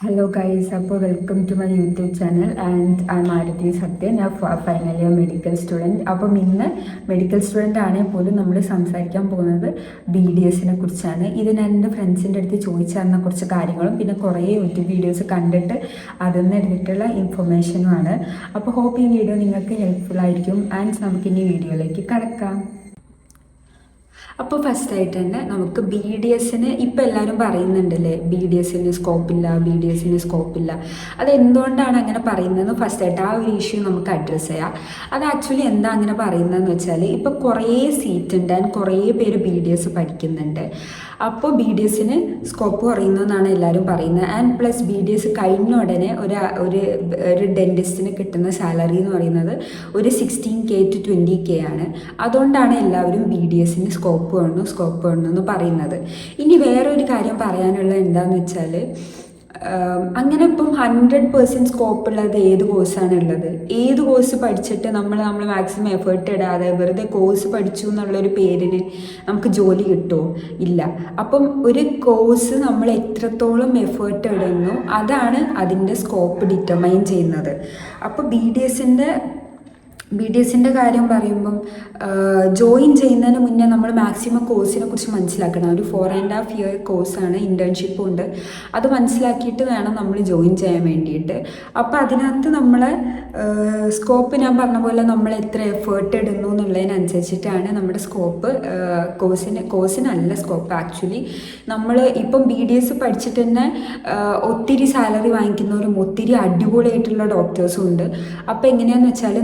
Hello guys, അപ്പോൾ welcome to my YouTube channel and I am Aarathi Sathya. ഞാൻ final year medical student. അപ്പം ഇന്ന് medical student ആണെങ്കിൽ പോലും നമ്മൾ സംസാരിക്കാൻ പോകുന്നത് BDSനെ കുറിച്ചാണ്. ഇത് ഞാൻ എൻ്റെ ഫ്രണ്ട്സിൻ്റെ അടുത്ത് ചോദിച്ചറിഞ്ഞ കുറച്ച് കാര്യങ്ങളും പിന്നെ കുറേ യൂട്യൂബ് വീഡിയോസ് കണ്ടിട്ട് അതിൽ നിന്ന് എടുത്തിട്ടുള്ള ഇൻഫർമേഷനുമാണ്. അപ്പോൾ ഹോപ്പ് ഈ വീഡിയോ നിങ്ങൾക്ക് ഹെൽപ്ഫുൾ ആയിരിക്കും ആൻഡ് നമുക്കിനി വീഡിയോയിലേക്ക് കടക്കാം. അപ്പോൾ ഫസ്റ്റായിട്ട് തന്നെ നമുക്ക് BDSന് ഇപ്പോൾ എല്ലാവരും പറയുന്നുണ്ടല്ലേ, BDSന് സ്കോപ്പില്ല. അതെന്തുകൊണ്ടാണ് അങ്ങനെ പറയുന്നതെന്ന് ഫസ്റ്റായിട്ട് ആ ഒരു ഇഷ്യൂ നമുക്ക് അഡ്രസ്സ് ചെയ്യാം. അത് ആക്ച്വലി എന്താ അങ്ങനെ പറയുന്നതെന്ന് വെച്ചാൽ ഇപ്പോൾ കുറേ സീറ്റ് ഉണ്ട് ആൻഡ് കുറേ പേര് BDS പഠിക്കുന്നുണ്ട്. അപ്പോൾ BDSന് സ്കോപ്പ് കുറയുന്നതെന്നാണ് എല്ലാവരും പറയുന്നത്. ആൻഡ് പ്ലസ് BDS കഴിഞ്ഞ ഉടനെ ഒരു ഡെൻറ്റിസ്റ്റിന് കിട്ടുന്ന സാലറി എന്ന് പറയുന്നത് ഒരു 16K to 20K ആണ്. അതുകൊണ്ടാണ് എല്ലാവരും BDSന് സ്കോപ്പ് വേണം എന്ന് പറയുന്നത്. ഇനി വേറൊരു കാര്യം പറയാനുള്ളത് എന്താണെന്ന് വെച്ചാൽ, അങ്ങനെ ഇപ്പം 100% സ്കോപ്പ് ഉള്ളത് ഏത് കോഴ്സാണ് ഉള്ളത്? ഏത് കോഴ്സ് പഠിച്ചിട്ട് നമ്മൾ മാക്സിമം എഫേർട്ട് ഇടാതെ വെറുതെ കോഴ്സ് പഠിച്ചു എന്നുള്ളൊരു പേരിന് നമുക്ക് ജോലി കിട്ടുമോ? ഇല്ല. അപ്പം ഒരു കോഴ്സ് നമ്മൾ എത്രത്തോളം എഫേർട്ട് ഇടുന്നു അതാണ് അതിൻ്റെ സ്കോപ്പ് ഡിറ്റർമൈൻ ചെയ്യുന്നത്. അപ്പോൾ BDSൻ്റെ കാര്യം പറയുമ്പം ജോയിൻ ചെയ്യുന്നതിന് മുന്നേ നമ്മൾ മാക്സിമം കോഴ്സിനെ കുറിച്ച് മനസ്സിലാക്കണം. ഒരു 4.5 year കോഴ്സാണ്, ഇൻറ്റേൺഷിപ്പും ഉണ്ട്. അത് മനസ്സിലാക്കിയിട്ട് വേണം നമ്മൾ ജോയിൻ ചെയ്യാൻ വേണ്ടിയിട്ട്. അപ്പോൾ അതിനകത്ത് നമ്മളെ സ്കോപ്പ് ഞാൻ പറഞ്ഞ പോലെ നമ്മൾ എത്ര എഫേർട്ട് ഇടുന്നു എന്നുള്ളതിനനുസരിച്ചിട്ടാണ് നമ്മുടെ സ്കോപ്പ്. കോഴ്സിനല്ല scope actually. നമ്മൾ ഇപ്പം BDS പഠിച്ചിട്ട് തന്നെ ഒത്തിരി സാലറി വാങ്ങിക്കുന്നവരും ഒത്തിരി അടിപൊളിയായിട്ടുള്ള ഡോക്ടേഴ്സും ഉണ്ട്. അപ്പോൾ എങ്ങനെയാണെന്ന് വെച്ചാൽ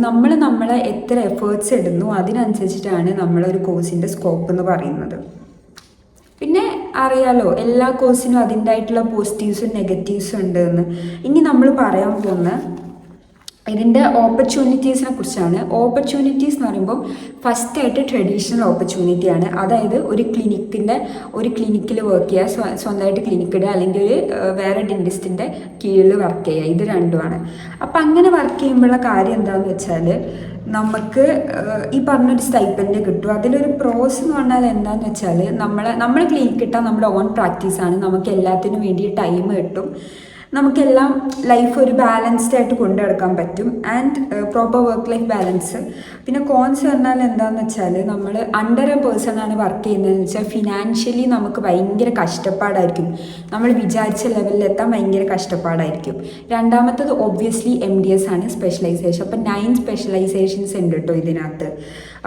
നമ്മളെ എത്ര എഫേർട്സ് ഇടുന്നു അതിനനുസരിച്ചിട്ടാണ് നമ്മളൊരു കോഴ്സിൻ്റെ സ്കോപ്പ് എന്ന് പറയുന്നത്. പിന്നെ അറിയാലോ, എല്ലാ കോഴ്സിനും അതിൻ്റെതായിട്ടുള്ള പോസിറ്റീവ്സും നെഗറ്റീവ്സും ഉണ്ട് എന്ന്. ഇനി നമ്മൾ പറയാൻ പോകുന്ന ഇതിൻ്റെ ഓപ്പർച്യൂണിറ്റീസിനെ കുറിച്ചാണ്. ഓപ്പർച്യൂണിറ്റീസ് എന്ന് പറയുമ്പോൾ ഫസ്റ്റായിട്ട് ട്രഡീഷണൽ ഓപ്പർച്യൂണിറ്റിയാണ്. അതായത് ഒരു ക്ലിനിക്കിൽ വർക്ക് ചെയ്യുക, സ്വന്തമായിട്ട് ക്ലിനിക്ക് ഇടുക, അല്ലെങ്കിൽ വേറെ ഡെൻറ്റിസ്റ്റിൻ്റെ കീഴിൽ വർക്ക് ചെയ്യുക. ഇത് രണ്ടുമാണ്. അപ്പം അങ്ങനെ വർക്ക് ചെയ്യുമ്പോഴുള്ള കാര്യം എന്താണെന്ന് വെച്ചാൽ, നമുക്ക് ഈ പറഞ്ഞൊരു സ്റ്റൈപ്പൻഡ് കിട്ടും. അതിലൊരു പ്രോസ് എന്ന് പറഞ്ഞാൽ എന്താണെന്ന് വെച്ചാൽ, നമ്മൾ ക്ലിനിക്ക് കിട്ടാൻ നമ്മുടെ ഓൺ പ്രാക്ടീസാണ്. നമുക്ക് എല്ലാത്തിനും വേണ്ടി ടൈം കിട്ടും. നമുക്കെല്ലാം ലൈഫ് ഒരു ബാലൻസ്ഡ് ആയിട്ട് കൊണ്ടു നടക്കാൻ പറ്റും and proper work life balance. പിന്നെ കോൺസ് പറഞ്ഞാൽ എന്താണെന്ന് വെച്ചാൽ, നമ്മൾ അണ്ടർ എ പേഴ്സൺ ആണ് വർക്ക് ചെയ്യുന്നതെന്ന് വെച്ചാൽ ഫിനാൻഷ്യലി നമുക്ക് ഭയങ്കര കഷ്ടപ്പാടായിരിക്കും. നമ്മൾ വിചാരിച്ച ലെവലിൽ എത്താൻ ഭയങ്കര കഷ്ടപ്പാടായിരിക്കും. രണ്ടാമത്തത് ഒബ്വിയസ്ലി MDS ആണ്, സ്പെഷ്യലൈസേഷൻ. അപ്പം 9 സ്പെഷ്യലൈസേഷൻസ് ഉണ്ട് കേട്ടോ ഇതിനകത്ത്.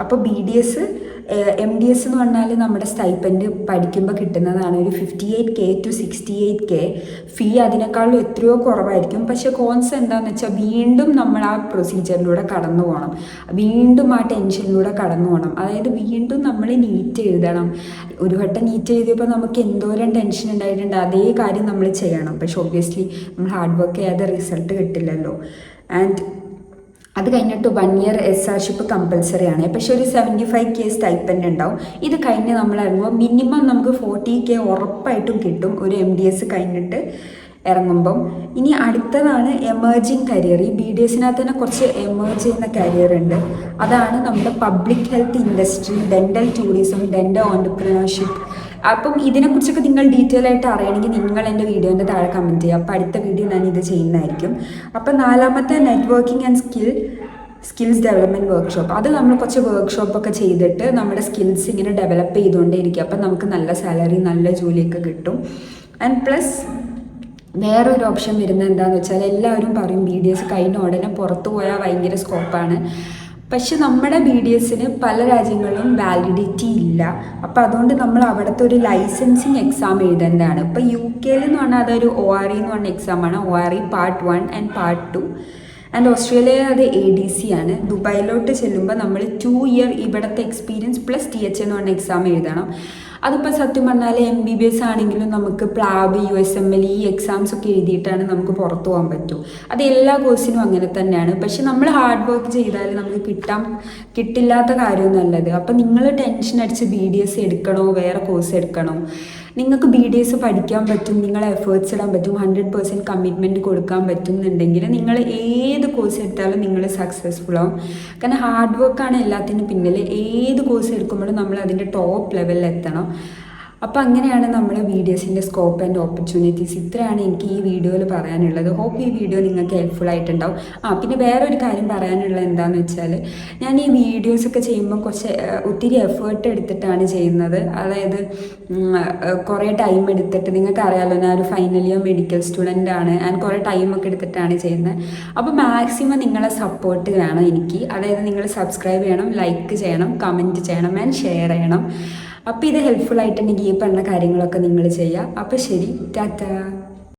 അപ്പോൾ MDS എന്ന് പറഞ്ഞാൽ നമ്മുടെ സ്റ്റൈപ്പൻഡ് പഠിക്കുമ്പോൾ കിട്ടുന്നതാണ് ഒരു 58K to 68K. ഫീ അതിനേക്കാളും എത്രയോ കുറവായിരിക്കും. പക്ഷേ കോൺസ് എന്താണെന്ന് വെച്ചാൽ, വീണ്ടും നമ്മൾ ആ പ്രൊസീജിയറിലൂടെ കടന്നു പോകണം, വീണ്ടും ആ ടെൻഷനിലൂടെ കടന്നു പോകണം. അതായത് വീണ്ടും നമ്മൾ നീറ്റ് എഴുതണം. ഒരു വട്ടം നീറ്റ് എഴുതിയപ്പോൾ നമുക്ക് എന്തോരം ടെൻഷൻ ഉണ്ടായിട്ടുണ്ട്, അതേ കാര്യം നമ്മൾ ചെയ്യണം. പക്ഷെ ഒബ്വിയസ്ലി നമ്മൾ ഹാർഡ് വർക്ക് ചെയ്യാതെ റിസൾട്ട് കിട്ടില്ലല്ലോ. ആൻഡ് അത് കഴിഞ്ഞിട്ട് 1 year SRship കമ്പൽസറി ആണ്. പക്ഷെ ഒരു 75K സ്റ്റൈപ്പൻഡ് ഉണ്ടാവും. ഇത് കഴിഞ്ഞ് നമ്മൾ ഇറങ്ങുമ്പോൾ മിനിമം നമുക്ക് 40K ഉറപ്പായിട്ടും കിട്ടും ഒരു MDS കഴിഞ്ഞിട്ട് ഇറങ്ങുമ്പം. ഇനി അടുത്തതാണ് എമേർജിങ് കരിയർ. ഈ BDSനകത്ത് തന്നെ കുറച്ച് എമേർജ് ചെയ്യുന്ന കരിയർ ഉണ്ട്. അതാണ് നമ്മുടെ public health industry, dental tourism, dental entrepreneurship. അപ്പം ഇതിനെക്കുറിച്ചൊക്കെ നിങ്ങൾ ഡീറ്റെയിൽ ആയിട്ട് അറിയണമെങ്കിൽ നിങ്ങൾ എൻ്റെ വീഡിയോൻ്റെ താഴെ കമൻറ്റ് ചെയ്യുക. അപ്പോൾ അടുത്ത വീഡിയോ ഞാൻ ഇത് ചെയ്യുന്നതായിരിക്കും. അപ്പം 4ാമത്തെ networking and skills development workshop. അത് നമ്മൾ കുറച്ച് വർക്ക്ഷോപ്പൊക്കെ ചെയ്തിട്ട് നമ്മുടെ സ്കിൽസ് ഇങ്ങനെ ഡെവലപ്പ് ചെയ്തുകൊണ്ടേയിരിക്കും. അപ്പം നമുക്ക് നല്ല സാലറി, നല്ല ജോലിയൊക്കെ കിട്ടും. ആൻഡ് പ്ലസ് വേറൊരു ഓപ്ഷൻ വരുന്നത് എന്താണെന്ന് വെച്ചാൽ, എല്ലാവരും പറയും BDS കഴിഞ്ഞ ഉടനെ പുറത്തു പോയാൽ ഭയങ്കര സ്കോപ്പാണ്. പക്ഷെ നമ്മുടെ BDSന് പല രാജ്യങ്ങളിലും വാലിഡിറ്റി ഇല്ല. അപ്പോൾ അതുകൊണ്ട് നമ്മൾ അവിടുത്തെ ഒരു ലൈസൻസിങ് എക്സാം എഴുതേണ്ടതാണ്. ഇപ്പോൾ UK എന്ന് പറഞ്ഞാൽ അതൊരു ORE എന്ന് പറഞ്ഞ എക്സാമാണ്. ORE Part 1 and Part 2. And Australia അത് ADC ആണ്. ദുബായിലോട്ട് ചെല്ലുമ്പോൾ നമ്മൾ 2 year ഇവിടുത്തെ എക്സ്പീരിയൻസ് പ്ലസ് TH എന്ന് പറഞ്ഞ എക്സാം എഴുതണം. അതിപ്പോൾ സത്യം പറഞ്ഞാൽ MBBS ആണെങ്കിലും നമുക്ക് പ്ലാബ്, USML ഈ എക്സാംസ് ഒക്കെ എഴുതിയിട്ടാണ് നമുക്ക് പുറത്തു പോകാൻ പറ്റൂ. അത് എല്ലാ കോഴ്സിനും അങ്ങനെ തന്നെയാണ്. പക്ഷെ നമ്മൾ ഹാർഡ് വർക്ക് ചെയ്താൽ നമുക്ക് കിട്ടില്ലാത്ത കാര്യമൊന്നുമല്ലത്. അപ്പം നിങ്ങൾ ടെൻഷൻ അടിച്ച് BDS എടുക്കണോ വേറെ കോഴ്സ് എടുക്കണോ? നിങ്ങൾക്ക് BDS പഠിക്കാൻ പറ്റും, നിങ്ങളെ എഫേർട്സ് ഇടാൻ പറ്റും, 100% കമ്മിറ്റ്മെൻറ്റ് കൊടുക്കാൻ പറ്റും എന്നുണ്ടെങ്കിൽ നിങ്ങൾ ഏത് കോഴ്സ് എടുത്താലും നിങ്ങൾ സക്സസ്ഫുൾ ആവും. കാരണം ഹാർഡ് വർക്കാണ് എല്ലാത്തിനും പിന്നിൽ. ഏത് കോഴ്സ് എടുക്കുമ്പോഴും നമ്മൾ അതിൻ്റെ ടോപ്പ് ലെവലിൽ എത്തണം. അപ്പോൾ അങ്ങനെയാണ് നമ്മുടെ വീഡിയോസിൻ്റെ സ്കോപ്പ് ആൻഡ് ഓപ്പർച്യൂണിറ്റീസ്. ഇത്രയാണ് എനിക്ക് ഈ വീഡിയോയിൽ പറയാനുള്ളത്. ഹോപ്പ് ഈ വീഡിയോ നിങ്ങൾക്ക് ഹെൽപ്ഫുൾ ആയിട്ടുണ്ടാവും. പിന്നെ വേറൊരു കാര്യം പറയാനുള്ളത് എന്താണെന്ന് വെച്ചാൽ, ഞാൻ ഈ വീഡിയോസൊക്കെ ചെയ്യുമ്പം ഒത്തിരി എഫേർട്ട് എടുത്തിട്ടാണ് ചെയ്യുന്നത്. അതായത് കുറേ ടൈം എടുത്തിട്ട്, നിങ്ങൾക്ക് അറിയാമല്ലോ ഞാൻ ഒരു ഫൈനൽ ഇയർ മെഡിക്കൽ സ്റ്റുഡൻ്റ് ആണ് ആൻഡ് കുറേ ടൈമൊക്കെ എടുത്തിട്ടാണ് ചെയ്യുന്നത്. അപ്പോൾ മാക്സിമം നിങ്ങളെ സപ്പോർട്ട് വേണം എനിക്ക്. അതായത് നിങ്ങൾ സബ്സ്ക്രൈബ് ചെയ്യണം, ലൈക്ക് ചെയ്യണം, കമൻറ്റ് ചെയ്യണം ആൻഡ് ഷെയർ ചെയ്യണം. അപ്പോൾ ഇത് ഹെൽപ്ഫുൾ ആയിട്ടുണ്ടെങ്കിൽ ഈ പറഞ്ഞ കാര്യങ്ങളൊക്കെ നിങ്ങൾ ചെയ്യുക. അപ്പോൾ ശരി, ടാറ്റാ.